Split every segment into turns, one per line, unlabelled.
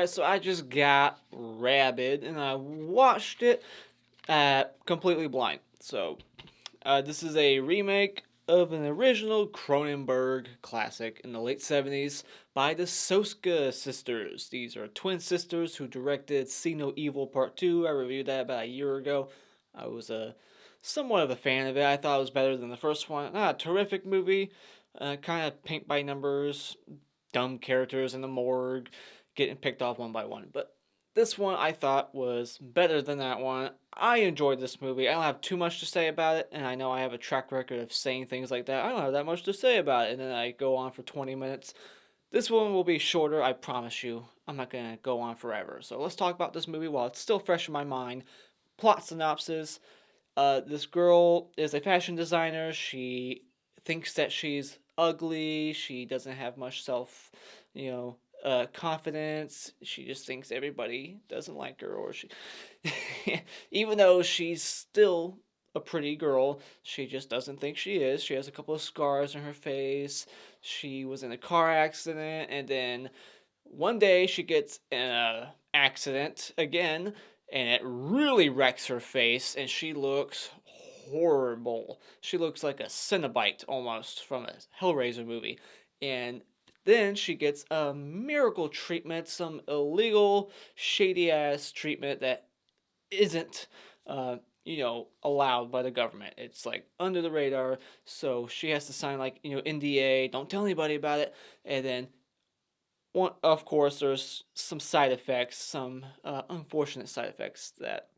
Alright, so I just got Rabid, and I watched it completely blind. This is a remake of an original Cronenberg classic in the late 70s by the Soska Sisters. These are twin sisters who directed See No Evil Part 2. I reviewed that about a year ago. I was somewhat of a fan of it. I thought it was better than the first one. Not a terrific movie, kind of paint by numbers, dumb characters in the morgue getting picked off one by one. But this one I thought was better than that one. I enjoyed this movie. I don't have too much to say about it, and I know I have a track record of saying things like that. I don't have that much to say about it, and then I go on for 20 minutes. This one will be shorter, I promise you. I'm not going to go on forever. So let's talk about this movie while it's still fresh in my mind. Plot synopsis. This girl is a fashion designer. She thinks that she's ugly. She doesn't have much confidence. She just thinks everybody doesn't like her, or she, even though she's still a pretty girl, she just doesn't think she is. She has a couple of scars on her face. She was in a car accident, and then one day she gets in a accident again, and it really wrecks her face, and she looks horrible. She looks like a Cenobite almost from a Hellraiser movie. And then she gets a miracle treatment, some illegal, shady ass treatment that isn't, allowed by the government. It's like under the radar, so she has to sign like NDA, don't tell anybody about it, and then one, of course, there's some side effects, some unfortunate side effects that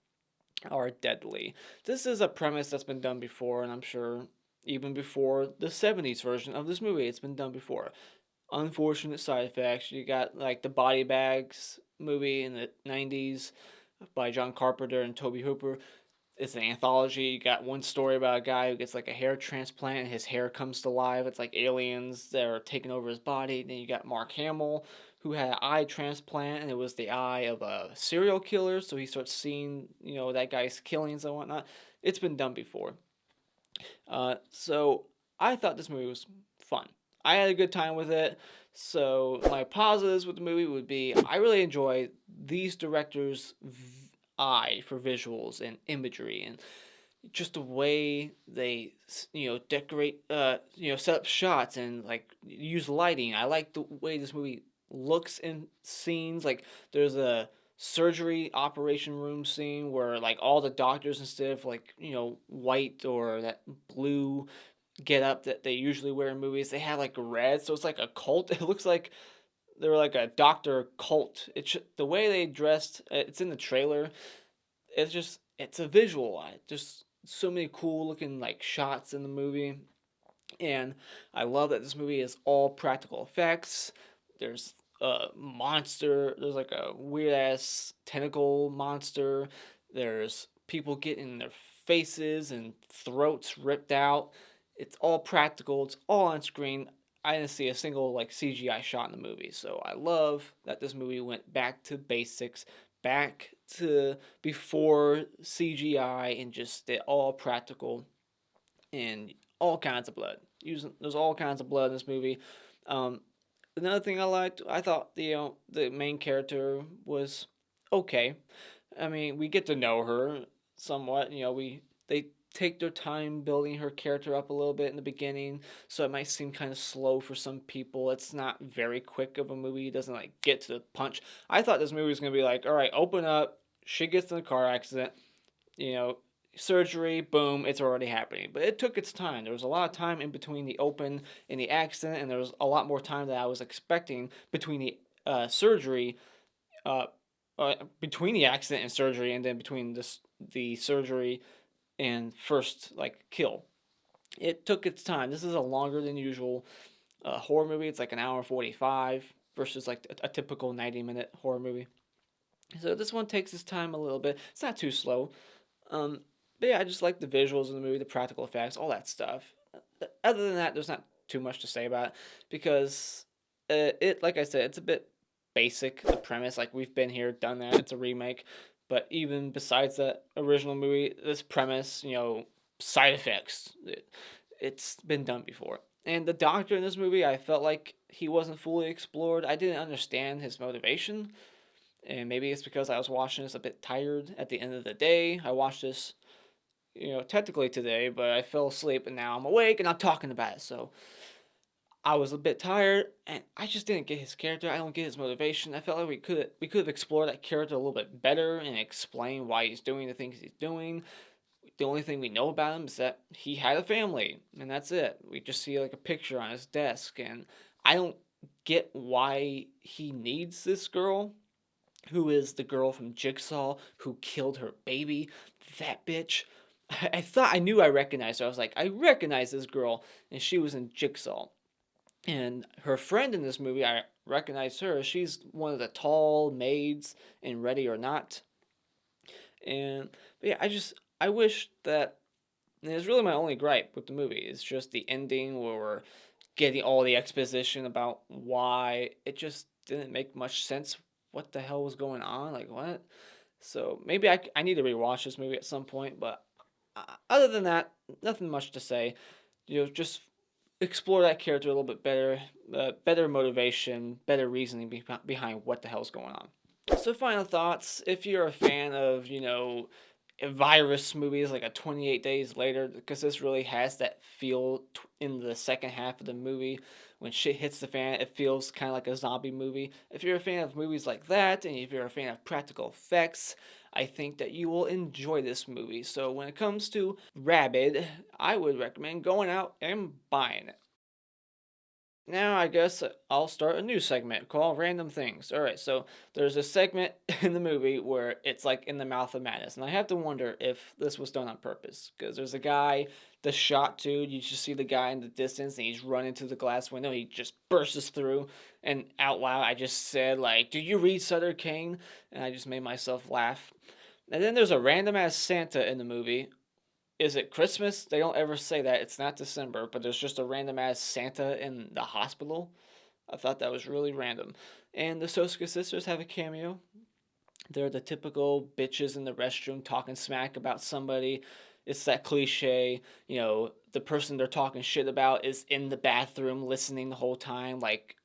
are deadly. This is a premise that's been done before, and I'm sure even before the 70s version of this movie, it's been done before. Unfortunate side effects. You got like the Body Bags movie in the 90s by John Carpenter and Tobe Hooper. It's an anthology. You got one story about a guy who gets like a hair transplant and his hair comes to life. It's like aliens that are taking over his body. Then you got Mark Hamill who had an eye transplant and it was the eye of a serial killer. So he starts seeing, that guy's killings and whatnot. It's been done before. So I thought this movie was fun. I had a good time with it. So my positives with the movie would be I really enjoy these directors' eye for visuals and imagery and just the way they decorate set up shots and like use lighting. I like the way this movie looks in scenes. Like there's a surgery operation room scene where like all the doctors, instead of like white or that blue get up that they usually wear in movies, they have like red, so it's like a cult. It looks like they're like a doctor cult. The way they dressed. It's in the trailer. It's a visual. Just so many cool looking like shots in the movie, and I love that this movie is all practical effects. There's a monster. There's like a weird ass tentacle monster. There's people getting their faces and throats ripped out. It's all practical. It's all on screen. I didn't see a single like CGI shot in the movie. So I love that this movie went back to basics, back to before CGI, and just did all practical and all kinds of blood. There's all kinds of blood in this movie. Um, Another thing I liked, I thought the main character was okay. I mean, we get to know her somewhat. They take their time building her character up a little bit in the beginning, so it might seem kind of slow for some people. It's not very quick of a movie. It doesn't like get to the punch. I thought this movie was gonna be like, all right, open up. She gets in a car accident. You know, surgery, boom, it's already happening. But it took its time. There was a lot of time in between the open and the accident, and there was a lot more time than I was expecting between the surgery, uh, between the accident and surgery, and then between the surgery and first like kill. It took its time. This is a longer than usual horror movie. It's like an hour 45 versus like a typical 90-minute horror movie. So this one takes its time a little bit. It's not too slow. Um, but yeah, I just like the visuals of the movie, the practical effects, all that stuff. Other than that, there's not too much to say about it because like I said, it's a bit basic. The premise, like we've been here, done that. It's a remake, but even besides that original movie, this premise, side effects, it's been done before. And the doctor in this movie, I felt like he wasn't fully explored. I didn't understand his motivation. And maybe it's because I was watching this a bit tired at the end of the day. I watched this, technically today, but I fell asleep and now I'm awake and I'm talking about it. So I was a bit tired and I just didn't get his character. I don't get his motivation. I felt like we could have explored that character a little bit better and explain why he's doing the things he's doing. The only thing we know about him is that he had a family, and that's it. We just see like a picture on his desk, and I don't get why he needs this girl, who is the girl from Jigsaw who killed her baby. That bitch. I thought I knew I recognized her. I was like, I recognize this girl, and she was in Jigsaw. And her friend in this movie, I recognize her. She's one of the tall maids in Ready or Not. And but yeah, I wish that, and it's really my only gripe with the movie. It's just the ending where we're getting all the exposition about why it just didn't make much sense. What the hell was going on? Like, what? So maybe I need to rewatch this movie at some point, but other than that, nothing much to say. Just explore that character a little bit better, better motivation, better reasoning behind what the hell's going on. So final thoughts, if you're a fan of, virus movies like a 28 Days Later, because this really has that feel in the second half of the movie. When shit hits the fan, it feels kind of like a zombie movie. If you're a fan of movies like that, and if you're a fan of practical effects, I think that you will enjoy this movie. So when it comes to Rabid, I would recommend going out and buying it. Now I guess I'll start a new segment called Random Things. Alright, so there's a segment in the movie where it's like in the mouth of madness, and I have to wonder if this was done on purpose. Because there's a guy, the shot dude, you just see the guy in the distance, and he's running to the glass window, he just bursts through, and out loud I just said, like, "Do you read Sutter Kane?" And I just made myself laugh. And then there's a random ass Santa in the movie. Is it Christmas? They don't ever say that. It's not December, but there's just a random ass Santa in the hospital. I thought that was really random. And the Soska Sisters have a cameo. They're the typical bitches in the restroom talking smack about somebody. It's that cliche, the person they're talking shit about is in the bathroom listening the whole time, like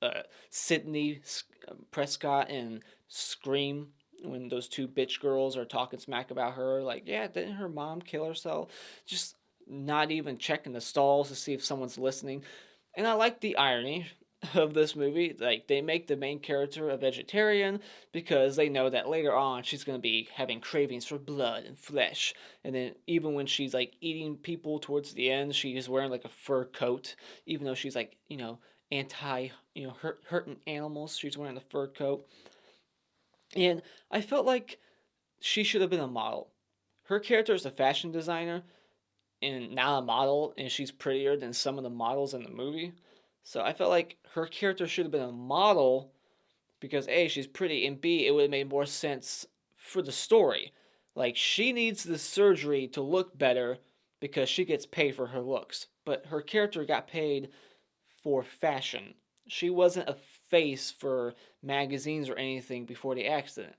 Sydney Prescott in Scream, when those two bitch girls are talking smack about her, like, yeah, didn't her mom kill herself? Just not even checking the stalls to see if someone's listening. And I like the irony of this movie. Like, they make the main character a vegetarian because they know that later on she's going to be having cravings for blood and flesh. And then even when she's, like, eating people towards the end, she's wearing, like, a fur coat. Even though she's, like, anti, hurting animals, she's wearing the fur coat. And I felt like she should have been a model. Her character is a fashion designer and not a model, and she's prettier than some of the models in the movie. So I felt like her character should have been a model because A, she's pretty, and B, it would have made more sense for the story. Like, she needs the surgery to look better because she gets paid for her looks. But her character got paid for fashion. She wasn't a face for magazines or anything before the accident.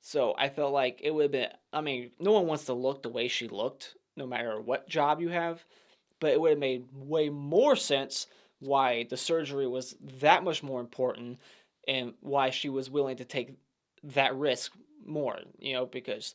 So I felt like it would have been, no one wants to look the way she looked, no matter what job you have, but it would have made way more sense why the surgery was that much more important and why she was willing to take that risk more, because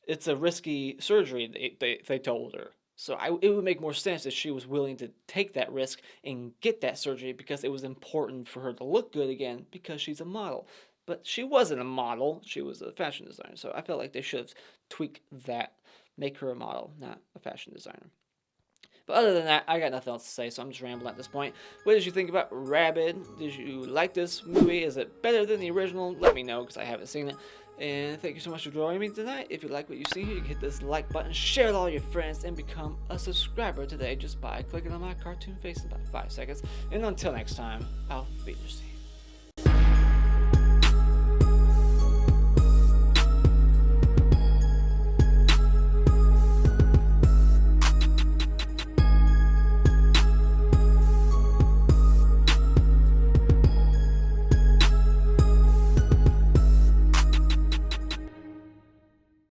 it's a risky surgery, they told her. So it would make more sense if she was willing to take that risk and get that surgery because it was important for her to look good again because she's a model. But she wasn't a model. She was a fashion designer. So I felt like they should have tweaked that, make her a model, not a fashion designer. But other than that, I got nothing else to say, so I'm just rambling at this point. What did you think about Rabid? Did you like this movie? Is it better than the original? Let me know, because I haven't seen it. And thank you so much for joining me tonight. If you like what you see here, you can hit this like button, share with all your friends, and become a subscriber today just by clicking on my cartoon face in about 5 seconds. And until next time, auf Wiedersehen.